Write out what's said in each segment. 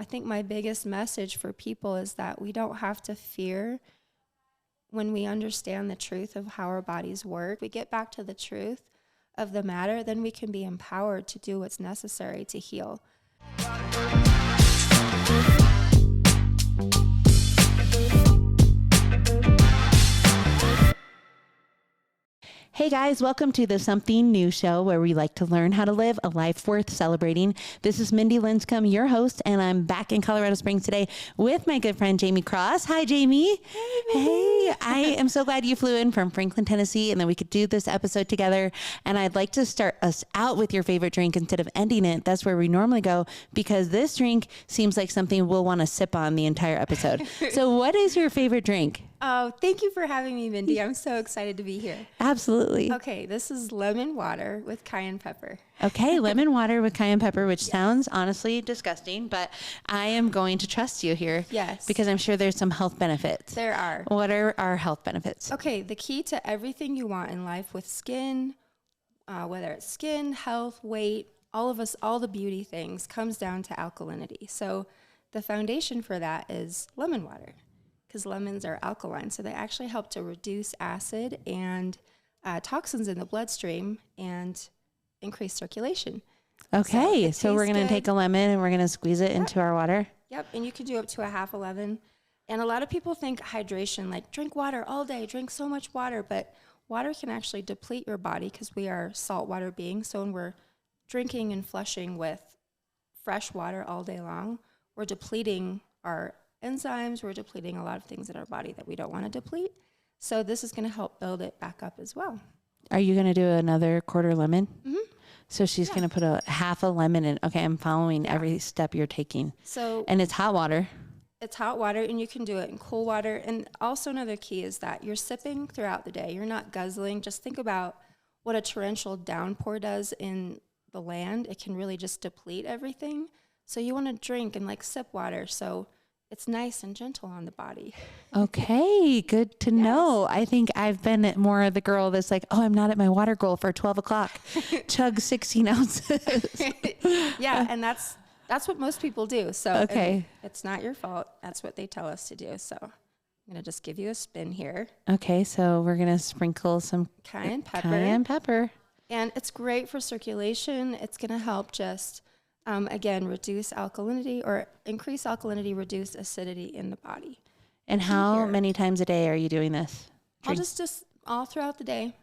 I think my biggest message for people is that we don't have to fear when we understand the truth of how our bodies work. We get back to the truth of the matter, then we can be empowered to do what's necessary to heal. Hey guys, welcome to the Something New show where we like to learn how to live a life worth celebrating. This is Mindi Linscombe, your host, and I'm back in Colorado Springs today with my good friend Jaime Cross. Hi, Jaime. Hey, I am so glad you flew in from Franklin, Tennessee, and that we could do this episode together. And I'd like to start us out with your favorite drink instead of ending it. That's where we normally go, because this drink seems like something we'll want to sip on the entire episode. So what is your favorite drink? Oh, thank you for having me, Mindi. I'm so excited to be here. Absolutely. Okay, this is lemon water with cayenne pepper. Okay, lemon water with cayenne pepper, which sounds honestly disgusting, but I am going to trust you here. Yes. Because I'm sure there's some health benefits. There are. What are our health benefits? Okay, the key to everything you want in life with skin, whether it's skin, health, weight, all the beauty things, comes down to alkalinity. So the foundation for that is lemon water, because lemons are alkaline. So they actually help to reduce acid and toxins in the bloodstream and increase circulation. Okay, so we're going to take a lemon and we're going to squeeze it into our water. Yep, and you can do up to a half a lemon. And a lot of people think hydration, like drink water all day, drink so much water, but water can actually deplete your body because we are saltwater beings. So when we're drinking and flushing with fresh water all day long, we're depleting our enzymes, we're depleting a lot of things in our body that we don't want to deplete. So this is going to help build it back up as well. Are you going to do another quarter lemon? Mm-hmm. So she's going to put a half a lemon in. Okay, I'm following every step you're taking. And it's hot water. It's hot water, and you can do it in cool water. And also another key is that you're sipping throughout the day. You're not guzzling. Just think about what a torrential downpour does in the land. It can really just deplete everything. So you want to drink and sip water. So it's nice and gentle on the body. Okay, good to know. I think I've been more the girl that's like, oh, I'm not at my water goal for 12 o'clock. Chug 16 ounces. Yeah, and that's what most people do. So it's not your fault. That's what they tell us to do. So I'm going to just give you a spin here. Okay, so we're going to sprinkle some cayenne pepper. And it's great for circulation. It's going to help just... again, reduce alkalinity or increase alkalinity, reduce acidity in the body. And how many times a day are you doing this? I'll just all throughout the day.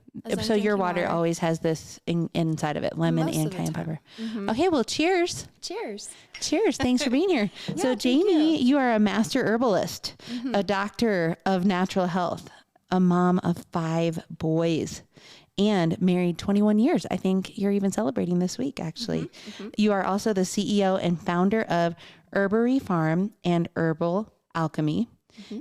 So your water always has this inside of it, lemon and cayenne pepper. Mm-hmm. Okay, well, cheers. Cheers. Cheers. Thanks for being here. So Jaime, you are a master herbalist, a doctor of natural health, a mom of 5 boys, and married 21 years. I think you're even celebrating this week, actually. Mm-hmm. You are also the CEO and founder of Herbarie Farm and Herbal Alchemy,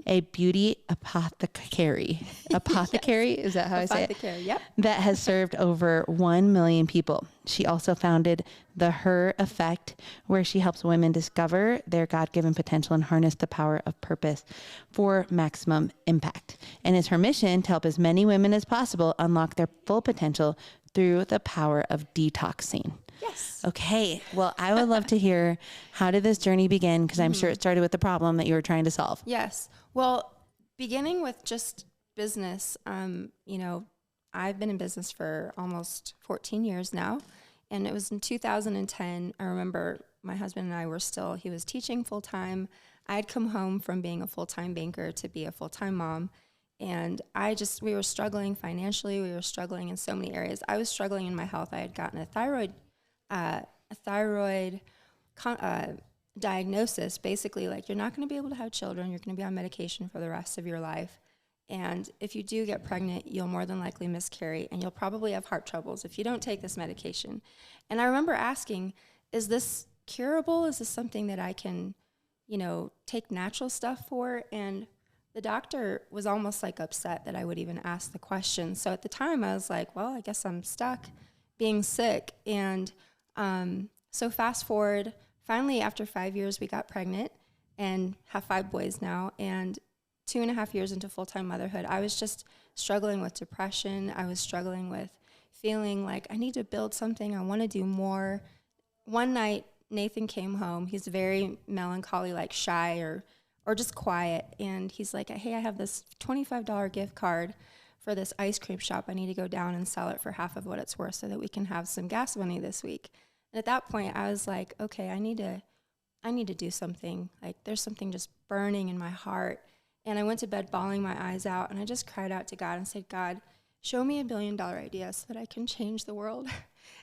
a beauty apothecary. Apothecary, yes. Is that how I say it? Yep. That has served over 1 million people. She also founded the Her Effect, where she helps women discover their God-given potential and harness the power of purpose for maximum impact. And it's her mission to help as many women as possible unlock their full potential through the power of detoxing. Yes. Okay. Well, I would love to hear, how did this journey begin? Because I'm sure it started with the problem that you were trying to solve. Yes. Well, beginning with just business, I've been in business for almost 14 years now. And it was in 2010. I remember my husband and I he was teaching full time. I had come home from being a full-time banker to be a full-time mom. And we were struggling financially. We were struggling in so many areas. I was struggling in my health. I had gotten a thyroid diagnosis, basically you're not going to be able to have children. You're going to be on medication for the rest of your life. And if you do get pregnant, you'll more than likely miscarry, and you'll probably have heart troubles if you don't take this medication. And I remember asking, is this curable? Is this something that I can, take natural stuff for? And the doctor was almost upset that I would even ask the question. So at the time I was like, well, I guess I'm stuck being sick. And so fast forward, finally after 5 years, we got pregnant and have 5 boys now. And 2.5 years into full-time motherhood, I was just struggling with depression. I was struggling with feeling like I need to build something. I want to do more. One night, Nathan came home. He's very melancholy, like shy or just quiet. And he's like, hey, I have this $25 gift card for this ice cream shop. I need to go down and sell it for half of what it's worth so that we can have some gas money this week. And at that point, I was like, okay, I need to do something. Like, there's something just burning in my heart. And I went to bed bawling my eyes out, and I just cried out to God and said, God, show me $1 billion idea so that I can change the world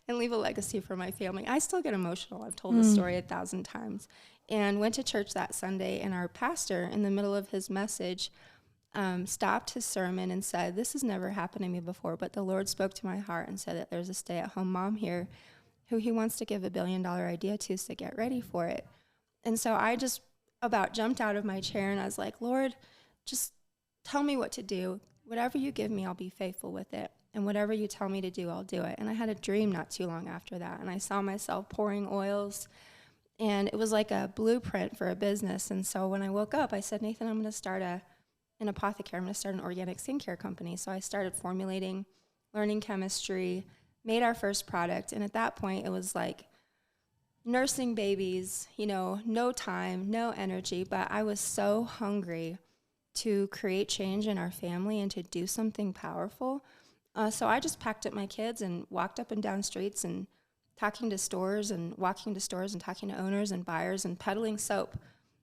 and leave a legacy for my family. I still get emotional. I've told this story 1,000 times. And went to church that Sunday, and our pastor, in the middle of his message, stopped his sermon and said, this has never happened to me before, but the Lord spoke to my heart and said that there's a stay-at-home mom here who he wants to give $1 billion idea to, so get ready for it. And so I just about jumped out of my chair, and I was like, Lord, just tell me what to do. Whatever you give me, I'll be faithful with it. And whatever you tell me to do, I'll do it. And I had a dream not too long after that, and I saw myself pouring oils, and it was like a blueprint for a business. And so when I woke up, I said, Nathan, I'm going to start an apothecary. I'm going to start an organic skincare company. So I started formulating, learning chemistry, made our first product. And at that point, it was like nursing babies, no time, no energy. But I was so hungry to create change in our family and to do something powerful. So I just packed up my kids and walked up and down streets and talking to stores and walking to stores and talking to owners and buyers and peddling soap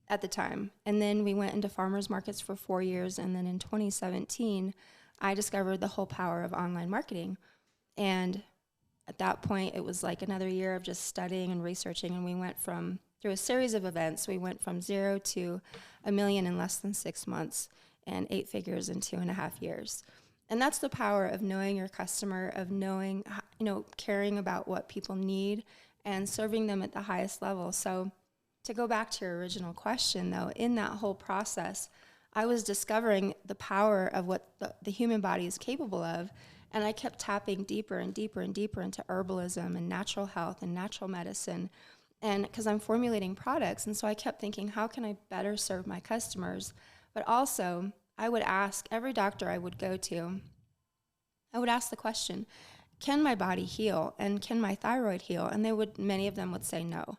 at the time. And then we went into farmers markets for 4 years. And then in 2017, I discovered the whole power of online marketing. And at that point, it was like another year of just studying and researching. And we went through a series of events, we went from 0 to $1 million in less than 6 months and 8 figures in 2.5 years. And that's the power of knowing your customer, of knowing, caring about what people need and serving them at the highest level. So to go back to your original question, though, in that whole process, I was discovering the power of what the human body is capable of. And I kept tapping deeper and deeper and deeper into herbalism and natural health and natural medicine. And because I'm formulating products. And so I kept thinking, how can I better serve my customers? But also, I would ask every doctor I would go to, I would ask the question, can my body heal? And can my thyroid heal? And many of them would say no.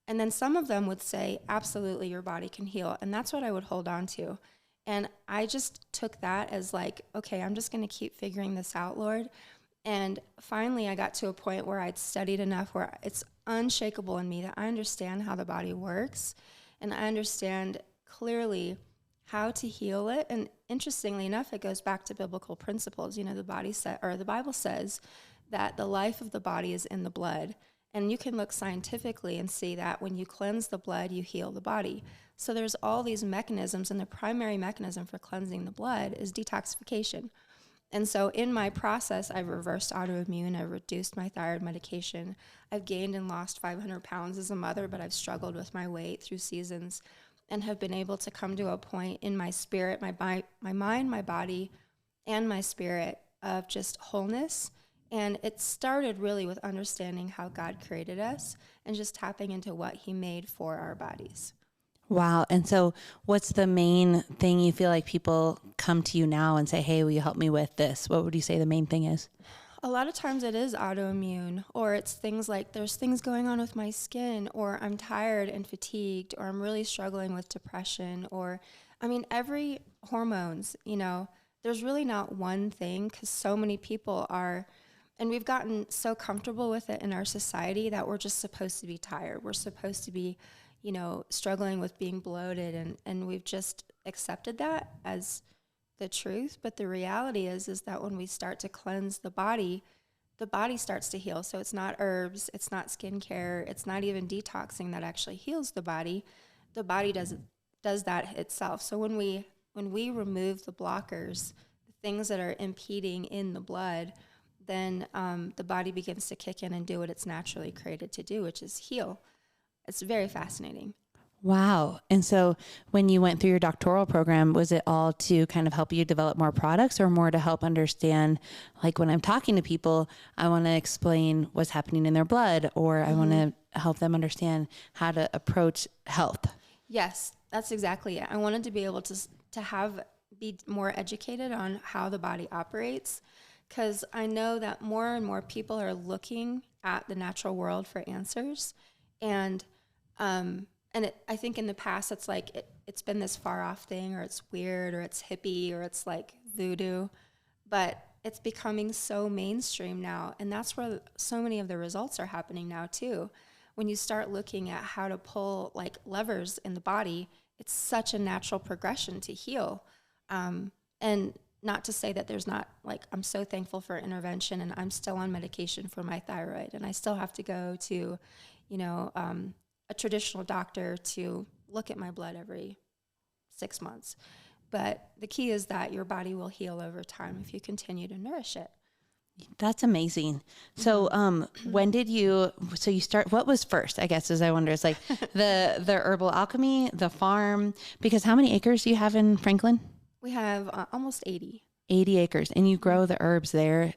And then some of them would say, absolutely, your body can heal. And that's what I would hold on to. And I just took that as like, okay, I'm just going to keep figuring this out, Lord. And finally, I got to a point where I'd studied enough where it's unshakable in me that I understand how the body works. And I understand clearly how to heal it. And interestingly enough, it goes back to biblical principles. The Bible says that the life of the body is in the blood. And you can look scientifically and see that when you cleanse the blood, you heal the body. So there's all these mechanisms, and the primary mechanism for cleansing the blood is detoxification. And so in my process, I've reversed autoimmune, I've reduced my thyroid medication, I've gained and lost 500 pounds as a mother, but I've struggled with my weight through seasons and have been able to come to a point in my spirit, my mind, my body, and my spirit of just wholeness. And it started really with understanding how God created us and just tapping into what he made for our bodies. Wow. And so what's the main thing you feel like people come to you now and say, hey, will you help me with this? What would you say the main thing is? A lot of times it is autoimmune, or it's things like there's things going on with my skin, or I'm tired and fatigued, or I'm really struggling with depression, or every hormones, there's really not one thing, because so many people are, and we've gotten so comfortable with it in our society that we're just supposed to be tired. We're supposed to be, struggling with being bloated, and we've just accepted that as the truth. But the reality is that when we start to cleanse the body starts to heal. So it's not herbs, it's not skincare, it's not even detoxing that actually heals the body. The body does that itself. So when we remove the blockers, the things that are impeding in the blood, then the body begins to kick in and do what it's naturally created to do, which is heal. It's very fascinating. Wow. And so when you went through your doctoral program, was it all to kind of help you develop more products, or more to help understand, like when I'm talking to people, I want to explain what's happening in their blood, or I want to help them understand how to approach health? Yes, that's exactly it. I wanted to be able to be more educated on how the body operates, because I know that more and more people are looking at the natural world for answers. And I think in the past, it's like it's been this far off thing, or it's weird, or it's hippie, or it's like voodoo, but it's becoming so mainstream now. And that's where so many of the results are happening now too. When you start looking at how to pull like levers in the body, it's such a natural progression to heal. And not to say that there's not, like, I'm so thankful for intervention, and I'm still on medication for my thyroid, and I still have to go to, a traditional doctor to look at my blood every 6 months. But the key is that your body will heal over time if you continue to nourish it. That's amazing. So, when did you start, what was first, I guess, as I wonder, is like the herbal alchemy, the farm, because how many acres do you have in Franklin? We have almost 80. 80 acres. And you grow the herbs there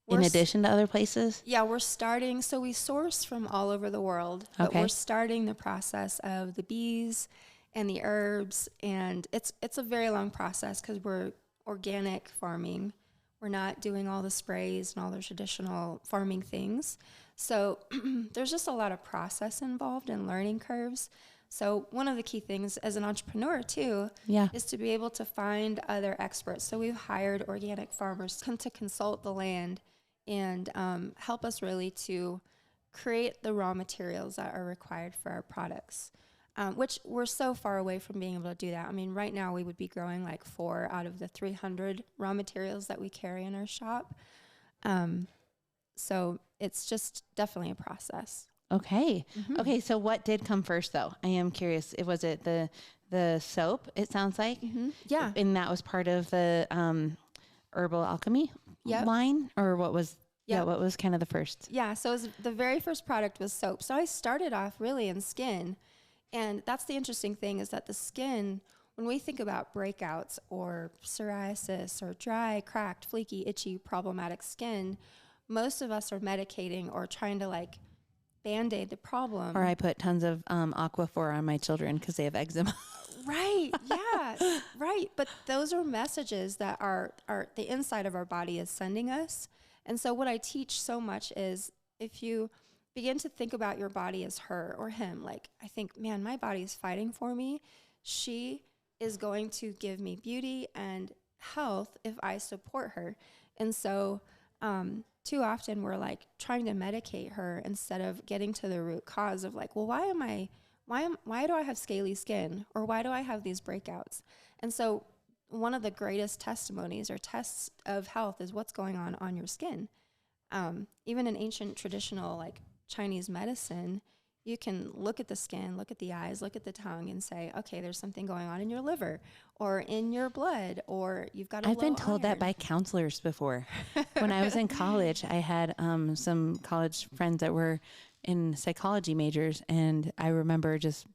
in addition to other places? Yeah, we're starting. So we source from all over the world, but we're starting the process of the bees and the herbs. And it's a very long process because we're organic farming. We're not doing all the sprays and all the traditional farming things. So there's just a lot of process involved and learning curves. So one of the key things as an entrepreneur too is to be able to find other experts. So we've hired organic farmers come to consult the land and help us really to create the raw materials that are required for our products, which we're so far away from being able to do that. I mean, right now we would be growing like 4 out of the 300 raw materials that we carry in our shop. So it's just definitely a process. Okay. Mm-hmm. Okay. So what did come first though? I am curious. Was it the soap? It sounds like. Mm-hmm. Yeah. And that was part of the herbal alchemy line, or what was? Yeah. What was kind of the first? Yeah. So the very first product was soap. So I started off really in skin, and that's the interesting thing is that the skin, when we think about breakouts or psoriasis or dry, cracked, flaky, itchy, problematic skin, most of us are medicating or trying to like Band-Aid the problem. Or I put tons of Aquaphor on my children because they have eczema. Right. Yeah. Right. But those are messages that are the inside of our body is sending us. And so what I teach so much is if you begin to think about your body as her or him, like I think, man, my body is fighting for me. She is going to give me beauty and health if I support her. And so, too often we're like trying to medicate her instead of getting to the root cause of like, well, why do I have scaly skin, or why do I have these breakouts? And so one of the greatest testimonies or tests of health is what's going on your skin. Even in ancient traditional like Chinese medicine, you can look at the skin, look at the eyes, look at the tongue and say, okay, there's something going on in your liver or in your blood, or you've got a I've been told that by counselors before. When I was in college, I had some college friends that were in psychology majors, and I remember just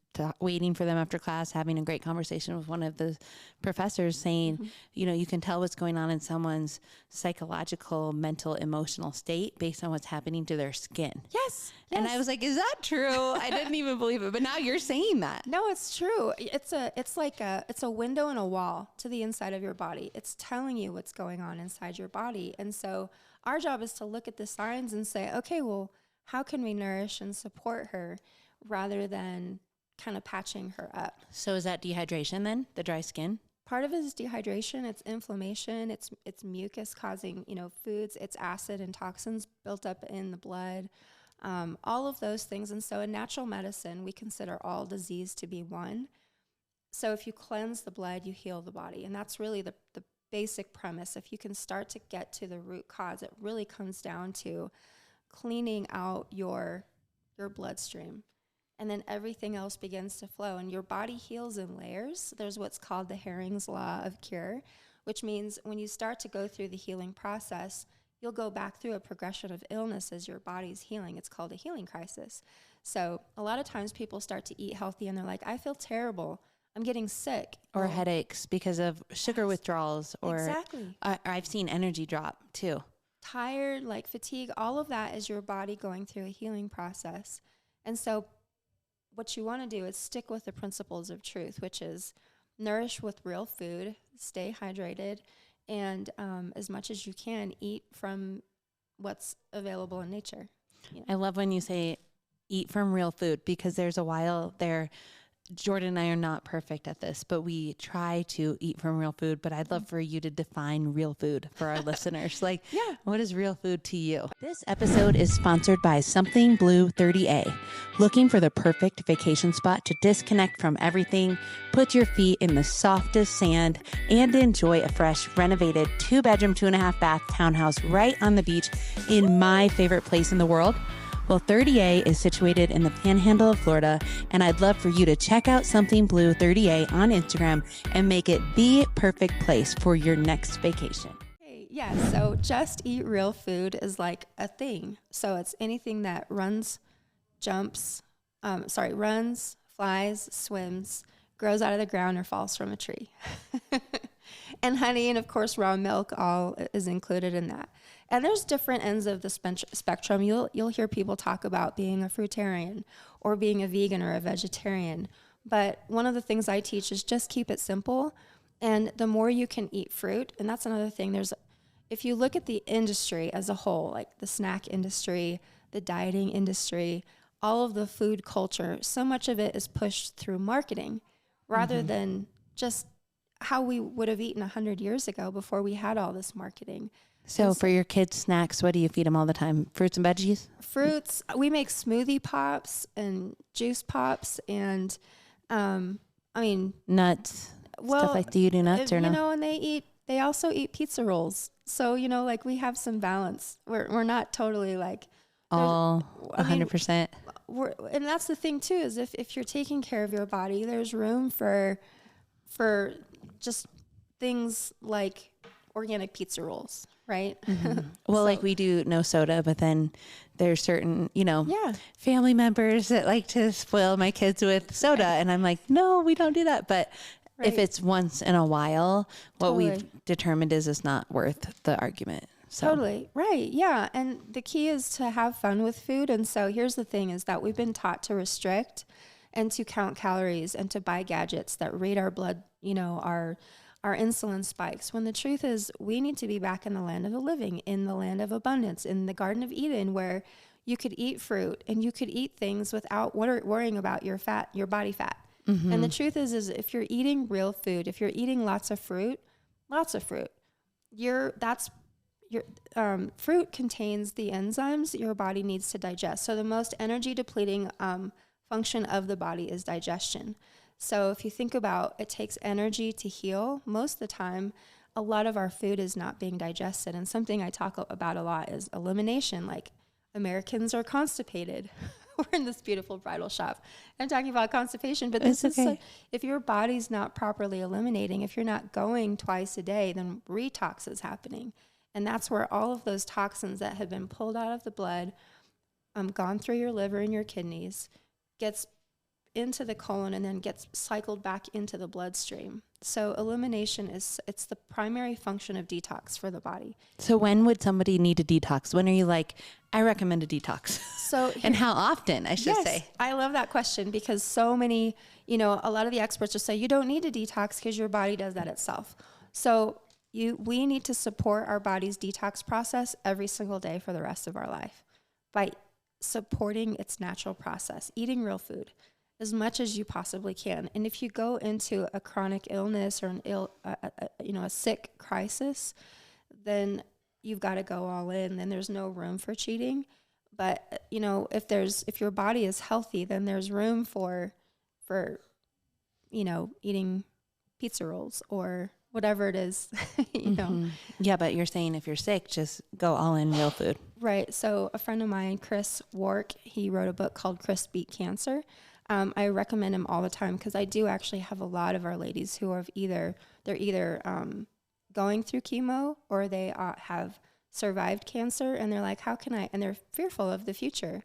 waiting for them after class, having a great conversation with one of the professors saying, you can tell what's going on in someone's psychological, mental, emotional state based on what's happening to their skin. Yes. And I was like, is that true? I didn't even believe it. But now you're saying that. No, it's true. It's a window and a wall to the inside of your body. It's telling you what's going on inside your body. And so our job is to look at the signs and say, okay, well, how can we nourish and support her rather than kind of patching her up? So is that dehydration then, the dry skin? Part of it is dehydration, it's inflammation, it's mucus causing, foods, it's acid and toxins built up in the blood, all of those things. And so in natural medicine, we consider all disease to be one. So if you cleanse the blood, you heal the body. And that's really the basic premise. If you can start to get to the root cause, it really comes down to cleaning out your bloodstream. And then everything else begins to flow, and your body heals in layers. There's what's called the Hering's Law of Cure, which means when you start to go through the healing process, you'll go back through a progression of illness as your body's healing. It's called a healing crisis. So a lot of times people start to eat healthy and they're like, I feel terrible. I'm getting sick. Or headaches because of sugar withdrawals. Or exactly. I've seen energy drop too. Tired, like fatigue, all of that is your body going through a healing process. And so what you want to do is stick with the principles of truth, which is nourish with real food, stay hydrated, and as much as you can, eat from what's available in nature. I love when you say eat from real food, because there's a while there, Jordan and I are not perfect at this, but we try to eat from real food. But I'd love for you to define real food for our listeners. Like, what is real food to you? This episode is sponsored by Something Blue 30A. Looking for the perfect vacation spot to disconnect from everything, put your feet in the softest sand, and enjoy a fresh, renovated 2-bedroom, 2.5-bath townhouse right on the beach in my favorite place in the world? Well, 30A is situated in the Panhandle of Florida, and I'd love for you to check out Something Blue 30A on Instagram and make it the perfect place for your next vacation. Yeah, so Just Eat Real Food is like a thing. So it's anything that runs, flies, swims, grows out of the ground, or falls from a tree. And honey, and of course raw milk, all is included in that. And there's different ends of the spectrum. You'll hear people talk about being a fruitarian or being a vegan or a vegetarian. But one of the things I teach is just keep it simple. And the more you can eat fruit, and that's another thing, if you look at the industry as a whole, like the snack industry, the dieting industry, all of the food culture, so much of it is pushed through marketing rather than just how we would have eaten 100 years ago before we had all this marketing. So for your kids' snacks, what do you feed them all the time? Fruits and veggies? Fruits. We make smoothie pops and juice pops and, nuts. Stuff like, do you do nuts or no? You know, and they also eat pizza rolls. So, you know, like we have some balance. We're not totally like all 100%. And that's the thing too, is if you're taking care of your body, there's room for just things like organic pizza rolls, right? Well, like we do no soda, but then there's certain, family members that like to spoil my kids with soda. And I'm like, no, we don't do that. But if it's once in a while, what we've determined is it's not worth the argument. So. Totally. Right. Yeah. And the key is to have fun with food. And so here's the thing is that we've been taught to restrict and to count calories and to buy gadgets that rate our blood, our insulin spikes, when the truth is we need to be back in the land of the living, in the land of abundance, in the Garden of Eden, where you could eat fruit and you could eat things without worrying about your body fat. And the truth is if you're eating real food, if you're eating lots of fruit, fruit contains the enzymes your body needs to digest. So the most energy depleting function of the body is digestion. So if you think about it takes energy to heal, most of the time, a lot of our food is not being digested. And something I talk about a lot is elimination. Like Americans are constipated. We're in this beautiful bridal shop. I'm talking about constipation, but this is like, if your body's not properly eliminating, if you're not going twice a day, then retox is happening. And that's where all of those toxins that have been pulled out of the blood, gone through your liver and your kidneys, gets into the colon and then gets cycled back into the bloodstream. So elimination it's the primary function of detox for the body. So when would somebody need a detox? When are you like, I recommend a detox? So and how often, I should say? I love that question because so many, a lot of the experts will say you don't need a detox because your body does that itself. So we need to support our body's detox process every single day for the rest of our life by supporting its natural process, eating real food as much as you possibly can. And if you go into a chronic illness or a sick crisis, then you've got to go all in. Then there's no room for cheating. But if your body is healthy, then there's room for eating pizza rolls or whatever it is, Yeah, but you're saying if you're sick, just go all in real food. Right. So a friend of mine, Chris Wark, he wrote a book called Chris Beat Cancer. I recommend him all the time because I do actually have a lot of our ladies who are either going through chemo or they have survived cancer and they're like, how can I? And they're fearful of the future.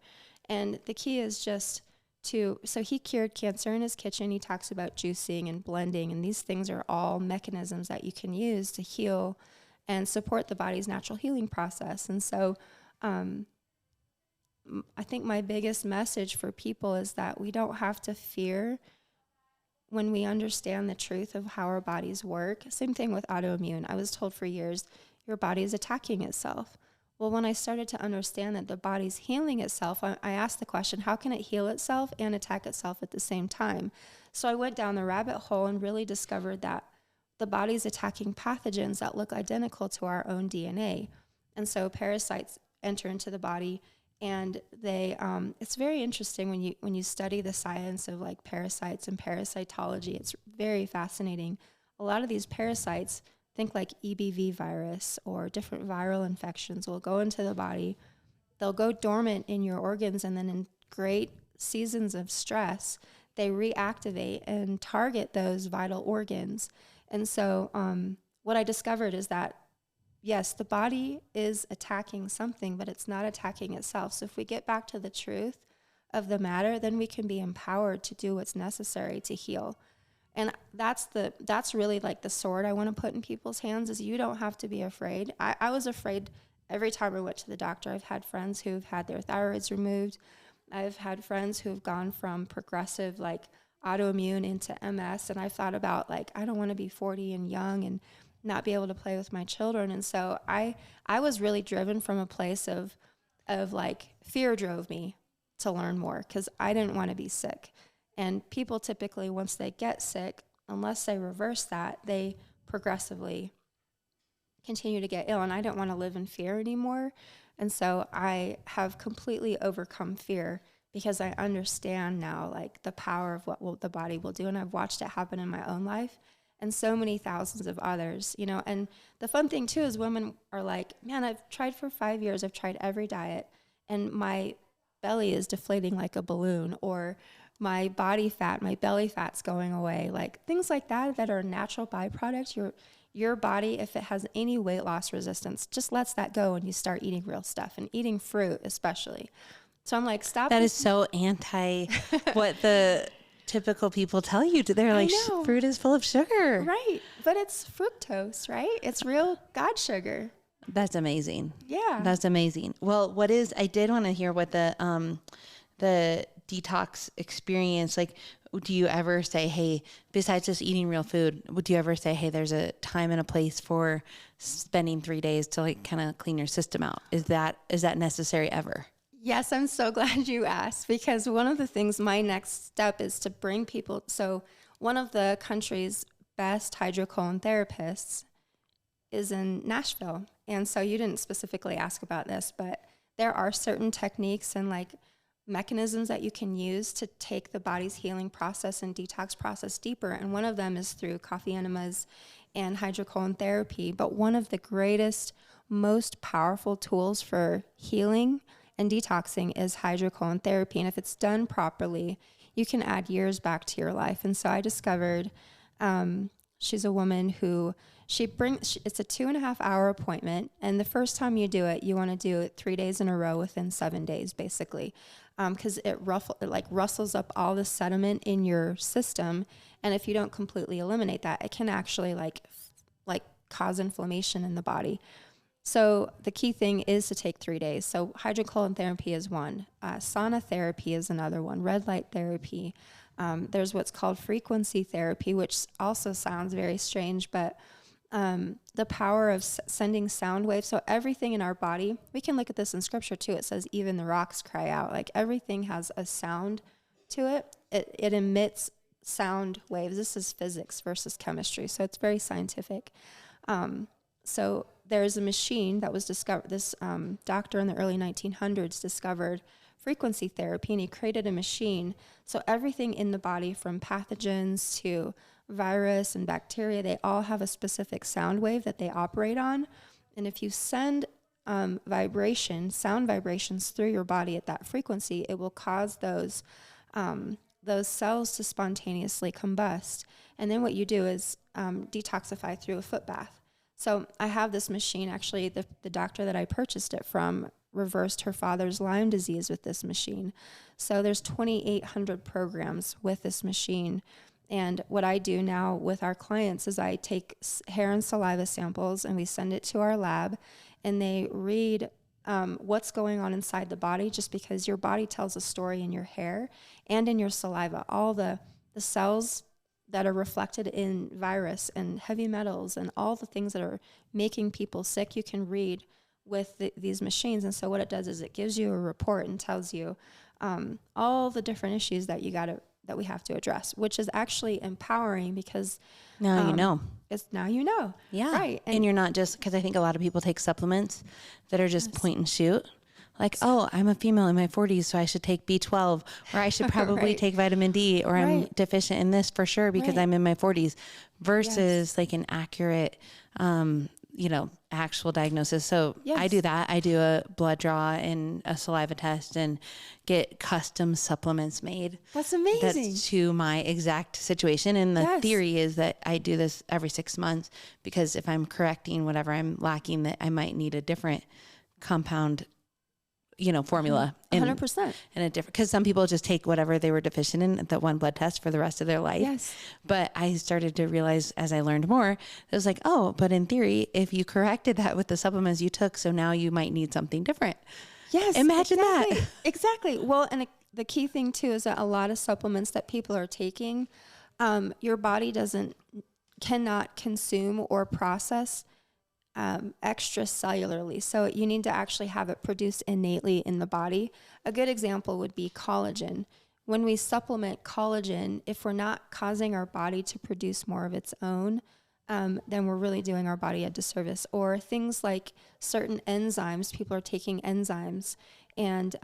And the key is just so he cured cancer in his kitchen. He talks about juicing and blending, and these things are all mechanisms that you can use to heal and support the body's natural healing process. And so I think my biggest message for people is that we don't have to fear when we understand the truth of how our bodies work. Same thing with autoimmune. I was told for years, your body is attacking itself. Well, when I started to understand that the body's healing itself, I asked the question, how can it heal itself and attack itself at the same time? So I went down the rabbit hole and really discovered that the body's attacking pathogens that look identical to our own DNA. And so parasites enter into the body, and they it's very interesting when you study the science of like parasites and parasitology. It's very fascinating. A lot of these parasites, think like EBV virus or different viral infections, will go into the body. They'll go dormant in your organs, and then in great seasons of stress, they reactivate and target those vital organs. And so what I discovered is that, yes, the body is attacking something, but it's not attacking itself. So if we get back to the truth of the matter, then we can be empowered to do what's necessary to heal. And that's really like the sword I want to put in people's hands, is you don't have to be afraid. I was afraid every time I went to the doctor. I've had friends who've had their thyroids removed. I've had friends who've gone from progressive like autoimmune into MS. And I've thought about like, I don't want to be 40 and young and not be able to play with my children. And so I was really driven from a place of like fear drove me to learn more, because I didn't want to be sick. And people typically, once they get sick, unless they reverse that, they progressively continue to get ill. And I don't want to live in fear anymore. And so I have completely overcome fear, because I understand now like the power of what the body will do. And I've watched it happen in my own life and so many thousands of others, you know. And the fun thing too is women are like, man, I've tried for 5 years. I've tried every diet and my belly is deflating like a balloon, or my body fat, my belly fat's going away. Like things like that are a natural byproduct. Your body, if it has any weight loss resistance, just lets that go and you start eating real stuff and eating fruit especially. So I'm like, stop. That is so anti what the typical people tell you. They're like, fruit is full of sugar. Right. But it's fructose, right? It's real God sugar. That's amazing. Yeah. That's amazing. Well, I did want to hear what the detox experience, like, do you ever say, hey, besides just eating real food, would you ever say, hey, there's a time and a place for spending 3 days to like kind of clean your system out? Is that necessary ever? Yes, I'm so glad you asked, because one of the things, my next step is to bring people. So one of the country's best hydrocolon therapists is in Nashville. And so you didn't specifically ask about this, but there are certain techniques and like mechanisms that you can use to take the body's healing process and detox process deeper. And one of them is through coffee enemas and hydrocolon therapy. But one of the greatest, most powerful tools for healing and detoxing is hydrocolon therapy. And if it's done properly, you can add years back to your life. And so I discovered she's a woman who it's a 2.5 hour appointment. And the first time you do it, you want to do it 3 days in a row within 7 days, basically. Because it rustles up all the sediment in your system. And if you don't completely eliminate that, it can actually like cause inflammation in the body. So the key thing is to take 3 days. So hydrocolon therapy is one. Sauna therapy is another one. Red light therapy. There's what's called frequency therapy, which also sounds very strange, but the power of sending sound waves. So everything in our body, we can look at this in scripture too. It says even the rocks cry out. Like everything has a sound to it. It emits sound waves. This is physics versus chemistry. So it's very scientific. So there's a machine that was discovered. This doctor in the early 1900s discovered frequency therapy, and he created a machine. So everything in the body, from pathogens to virus and bacteria, they all have a specific sound wave that they operate on. And if you send sound vibrations through your body at that frequency, it will cause those cells to spontaneously combust. And then what you do is detoxify through a foot bath. So I have this machine. Actually, the doctor that I purchased it from reversed her father's Lyme disease with this machine. So there's 2,800 programs with this machine. And what I do now with our clients is I take hair and saliva samples and we send it to our lab, and they read what's going on inside the body, just because your body tells a story in your hair and in your saliva. All the cells that are reflected in virus and heavy metals and all the things that are making people sick, you can read with these machines. And so what it does is it gives you a report and tells you all the different issues that we have to address, which is actually empowering because now you know. It's now you know. Yeah. Right. And you're not just, because I think a lot of people take supplements that are just point and shoot. Like, oh, I'm a female in my 40s, so I should take B12, or I should probably take vitamin D, or I'm deficient in this for sure because I'm in my 40s, versus like an accurate, actual diagnosis. So I do that. I do a blood draw and a saliva test and get custom supplements made. That's amazing. That's to my exact situation. And the theory is that I do this every 6 months because if I'm correcting whatever I'm lacking, that I might need a different compound formula. 100%. And a different, because some people just take whatever they were deficient in at that one blood test for the rest of their life. Yes. But I started to realize as I learned more, it was like, oh, but in theory, if you corrected that with the supplements you took, so now you might need something different. Yes. Imagine that. Exactly. Well, and the key thing too is that a lot of supplements that people are taking, your body cannot consume or process extracellularly. So you need to actually have it produced innately in the body. A good example would be collagen. When we supplement collagen, if we're not causing our body to produce more of its own, then we're really doing our body a disservice. Or things like certain enzymes, people are taking enzymes, and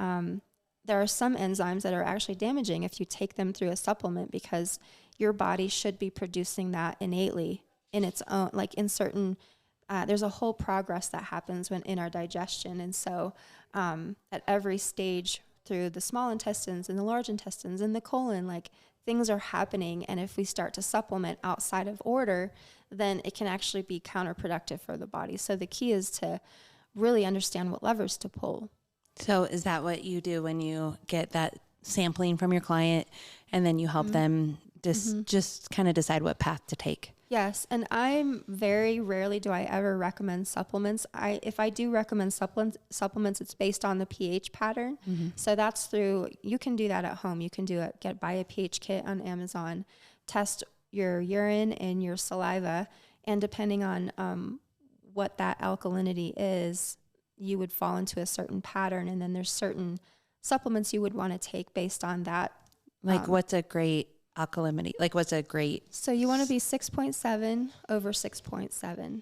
there are some enzymes that are actually damaging if you take them through a supplement, because your body should be producing that innately in its own, like in certain there's a whole progress that happens when in our digestion. And so at every stage through the small intestines and the large intestines and the colon, like things are happening. And if we start to supplement outside of order, then it can actually be counterproductive for the body. So the key is to really understand what levers to pull. So is that what you do when you get that sampling from your client and then you help them just kind of decide what path to take? Yes, and I'm very rarely do I ever recommend supplements. If I do recommend supplements, it's based on the pH pattern. So that's you can do that at home. You can buy a pH kit on Amazon, test your urine and your saliva, and depending on what that alkalinity is, you would fall into a certain pattern, and then there's certain supplements you would want to take based on that. Like what's a great alkalinity? Like what's a great? So you want to be 6.7 over 6.7.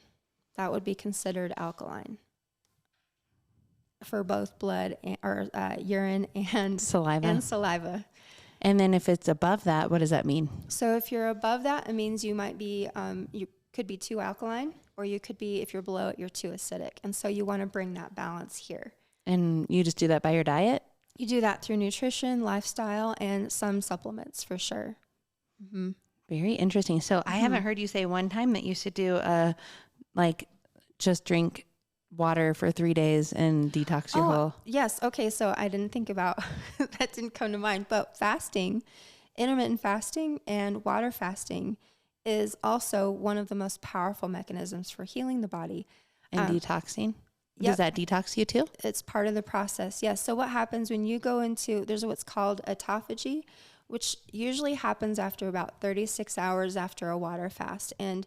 That would be considered alkaline for both blood or urine and saliva. And then if it's above that, what does that mean? So if you're above that, it means you might be, you could be too alkaline, or you could be, if you're below it, you're too acidic. And so you want to bring that balance here. And you just do that by your diet? You do that through nutrition, lifestyle, and some supplements for sure. Mm-hmm. Very interesting. So I haven't heard you say one time that you should do just drink water for 3 days and detox your whole. Yes. Okay. So I didn't think about that, didn't come to mind, but fasting, intermittent fasting and water fasting is also one of the most powerful mechanisms for healing the body. And detoxing? Yep. Does that detox you too? It's part of the process. Yes. So what happens when you go there's what's called autophagy, which usually happens after about 36 hours after a water fast. And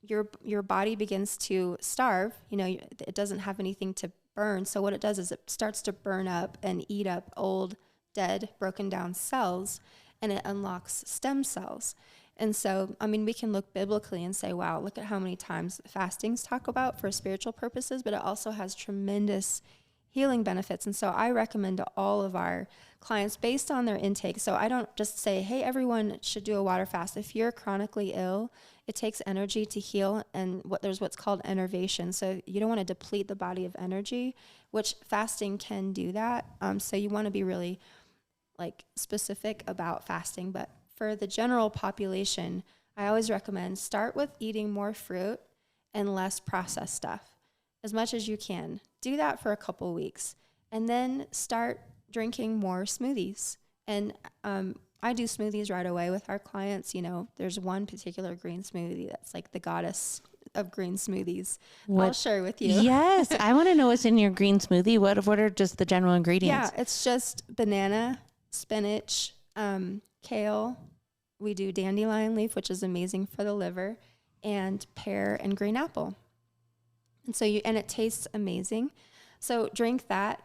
your body begins to starve. It doesn't have anything to burn. So what it does is it starts to burn up and eat up old, dead, broken down cells, and it unlocks stem cells. And so, we can look biblically and say, wow, look at how many times fastings talk about for spiritual purposes, but it also has tremendous healing benefits. And so I recommend to all of our clients based on their intake. So I don't just say, hey, everyone should do a water fast. If you're chronically ill, it takes energy to heal, and there's what's called enervation. So you don't want to deplete the body of energy, which fasting can do that. So you want to be really specific about fasting. But for the general population, I always recommend start with eating more fruit and less processed stuff as much as you can. Do that for a couple weeks, and then start drinking more smoothies. And I do smoothies right away with our clients. There's one particular green smoothie that's like the goddess of green smoothies. I'll share with you. Yes, I want to know what's in your green smoothie. What are just the general ingredients? Yeah, it's just banana, spinach, kale. We do dandelion leaf, which is amazing for the liver, and pear and green apple. And and it tastes amazing. So drink that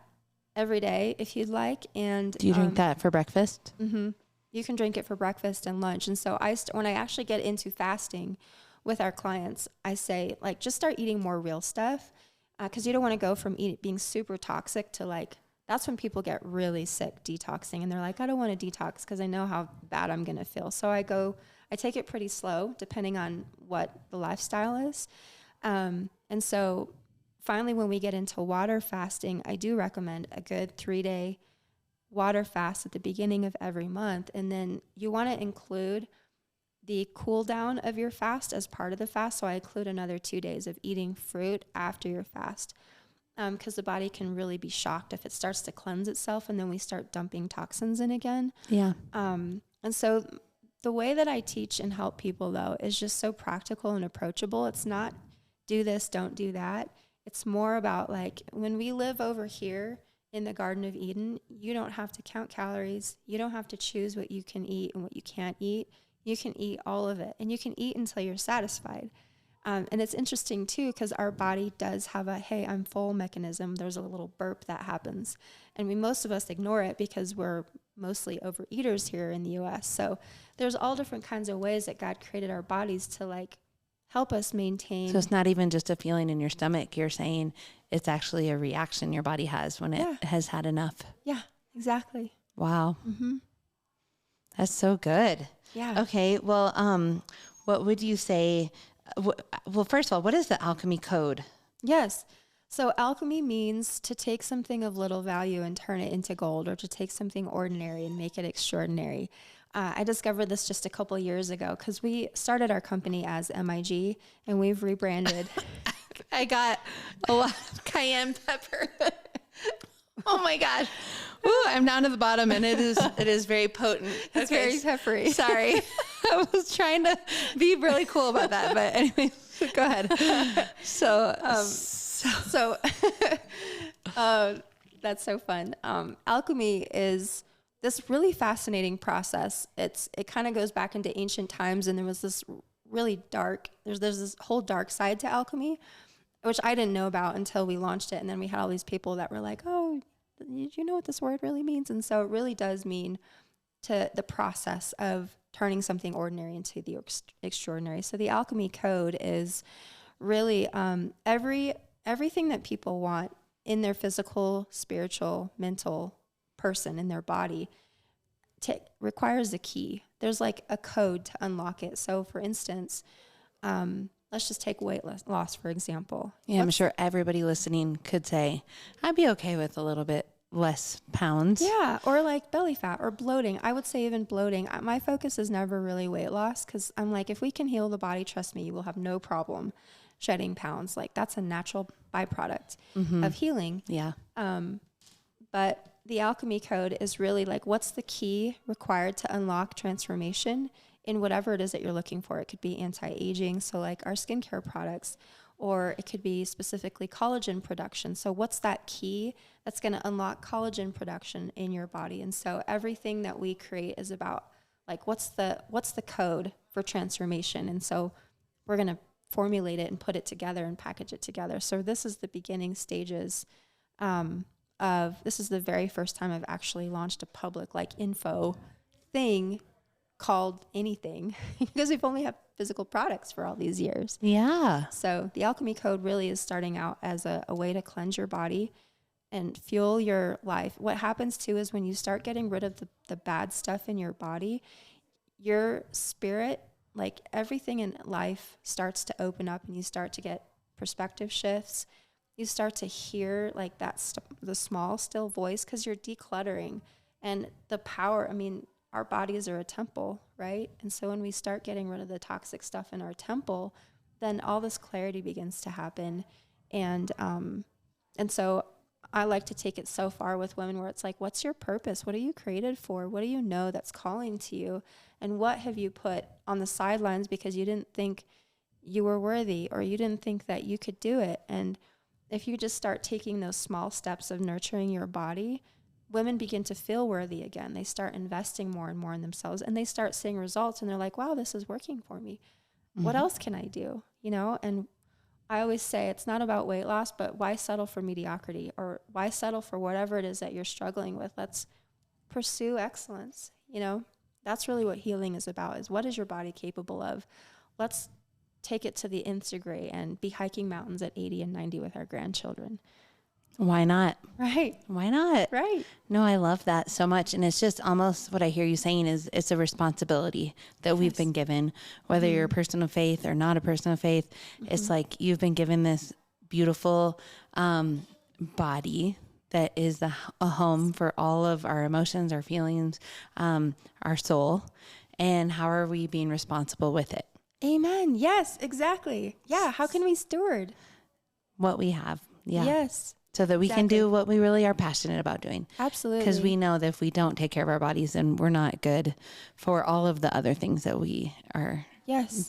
every day if you'd like. And do you drink that for breakfast? Mm-hmm. You can drink it for breakfast and lunch. And so when I actually get into fasting with our clients, I say, like, just start eating more real stuff, because you don't want to go from being super toxic to, like, that's when people get really sick detoxing, and they're like, I don't want to detox because I know how bad I'm going to feel. So I take it pretty slow depending on what the lifestyle is. And so finally, when we get into water fasting, I do recommend a good 3-day water fast at the beginning of every month. And then you want to include the cool down of your fast as part of the fast. So I include another 2 days of eating fruit after your fast, because the body can really be shocked if it starts to cleanse itself and then we start dumping toxins in again. Yeah. And so the way that I teach and help people, though, is just so practical and approachable. It's not do this, don't do that. It's more about, like, when we live over here in the Garden of Eden, you don't have to count calories. You don't have to choose what you can eat and what you can't eat. You can eat all of it, and you can eat until you're satisfied. And it's interesting, too, because our body does have a, hey, I'm full mechanism. There's a little burp that happens. And most of us ignore it because we're mostly overeaters here in the U.S. So there's all different kinds of ways that God created our bodies to, like, help us maintain. So it's not even just a feeling in your stomach. You're saying it's actually a reaction your body has when it has had enough. Yeah, exactly. Wow. Mm-hmm. That's so good. Yeah. Okay. Well, what would you say? Well, first of all, what is the alchemy code? Yes. So alchemy means to take something of little value and turn it into gold, or to take something ordinary and make it extraordinary. I discovered this just a couple years ago because we started our company as MIG, and we've rebranded. I got a lot of cayenne pepper. Oh my gosh. Ooh, I'm down to the bottom, and it is very potent. It's very peppery. Sorry. I was trying to be really cool about that, but anyway, go ahead. So that's so fun. Alchemy is this really fascinating process. It kind of goes back into ancient times, and there was this really dark, there's this whole dark side to alchemy, which I didn't know about until we launched it. And then we had all these people that were like, oh, did you know what this word really means? And so it really does mean to the process of turning something ordinary into the extraordinary. So the alchemy code is really everything that people want in their physical, spiritual, mental person, in their body, requires a key. There's like a code to unlock it. So for instance, let's just take weight loss, for example. Yeah, I'm sure everybody listening could say, I'd be okay with a little bit less pounds. Yeah, or like belly fat or bloating. I would say even bloating. My focus is never really weight loss, because I'm like, if we can heal the body, trust me, you will have no problem shedding pounds. Like, that's a natural byproduct of healing. Yeah. But the alchemy code is really like, what's the key required to unlock transformation in whatever it is that you're looking for. It could be anti-aging, so like our skincare products, or it could be specifically collagen production. So what's that key that's going to unlock collagen production in your body? And so everything that we create is about, like, what's the code for transformation? And so we're going to formulate it and put it together and package it together. So this is the beginning stages this is the very first time I've actually launched a public, like, info thing called anything, because we've only had physical products for all these years. Yeah. So the alchemy code really is starting out as a way to cleanse your body and fuel your life. What happens too is when you start getting rid of the bad stuff in your body, your spirit, like everything in life, starts to open up, and you start to get perspective shifts. You start to hear like the small, still voice, because you're decluttering. And the power, I mean, our bodies are a temple, right? And so when we start getting rid of the toxic stuff in our temple, then all this clarity begins to happen. And so I like to take it so far with women where it's like, what's your purpose? What are you created for? What do you know that's calling to you? And what have you put on the sidelines because you didn't think you were worthy, or you didn't think that you could do it? And if you just start taking those small steps of nurturing your body, women begin to feel worthy again. They start investing more and more in themselves, and they start seeing results, and they're like, wow, this is working for me. What else can I do? You know, and I always say it's not about weight loss, but why settle for mediocrity, or why settle for whatever it is that you're struggling with? Let's pursue excellence. That's really what healing is about, is what is your body capable of? Let's take it to the nth degree and be hiking mountains at 80 and 90 with our grandchildren. Why not? Right. Why not? Right. No, I love that so much. And it's just almost what I hear you saying is it's a responsibility that we've been given, whether you're a person of faith or not a person of faith. It's like you've been given this beautiful body that is a home for all of our emotions, our feelings, our soul. And how are we being responsible with it? Amen. Yes, exactly. Yeah. How can we steward what we have? Yeah. Yes. So that we can do what we really are passionate about doing. Absolutely. Because we know that if we don't take care of our bodies, then we're not good for all of the other things that we are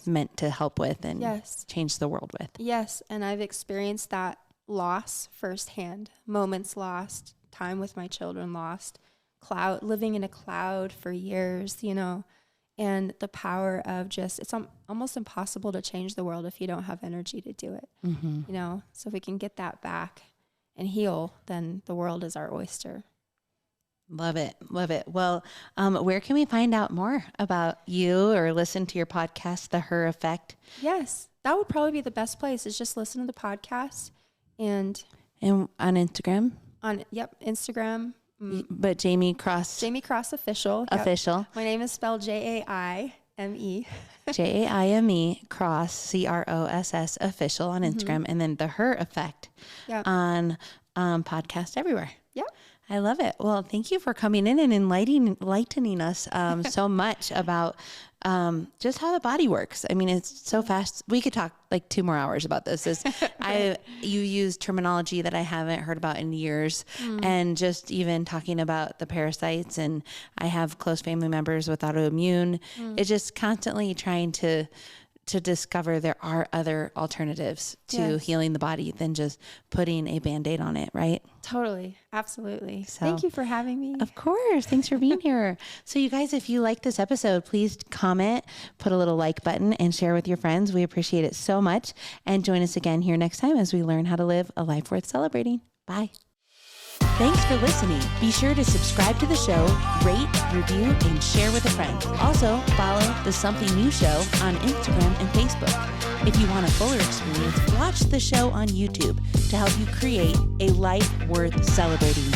meant to help with and change the world with. Yes. And I've experienced that loss firsthand. Moments lost, time with my children lost, living in a cloud for years, and the power of it's almost impossible to change the world if you don't have energy to do it. So if we can get that back and heal, then the world is our oyster. Love it. Love it. Well, where can we find out more about you or listen to your podcast, The Her Effect? Yes, that would probably be the best place, is just listen to the podcast and on Instagram. Instagram. But Jaime Cross. Jaime Cross Official. Official. My name is spelled Jaime. Jaime Cross, Cross Official on Instagram, and then The Her Effect on podcast everywhere. Yeah. I love it. Well, thank you for coming in and enlightening us so much about just how the body works. I mean, it's so fast. We could talk like 2 more hours about this. You use terminology that I haven't heard about in years, and just even talking about the parasites. And I have close family members with autoimmune. It's just constantly trying to discover there are other alternatives to healing the body than just putting a Band-Aid on it, right? Totally. Absolutely. So, thank you for having me. Of course. Thanks for being here. So you guys, if you like this episode, please comment, put a little like button, and share with your friends. We appreciate it so much. And join us again here next time as we learn how to live a life worth celebrating. Bye. Thanks for listening. Be sure to subscribe to the show, rate, review, and share with a friend. Also, follow The Something New Show on Instagram and Facebook. If you want a fuller experience, watch the show on YouTube to help you create a life worth celebrating.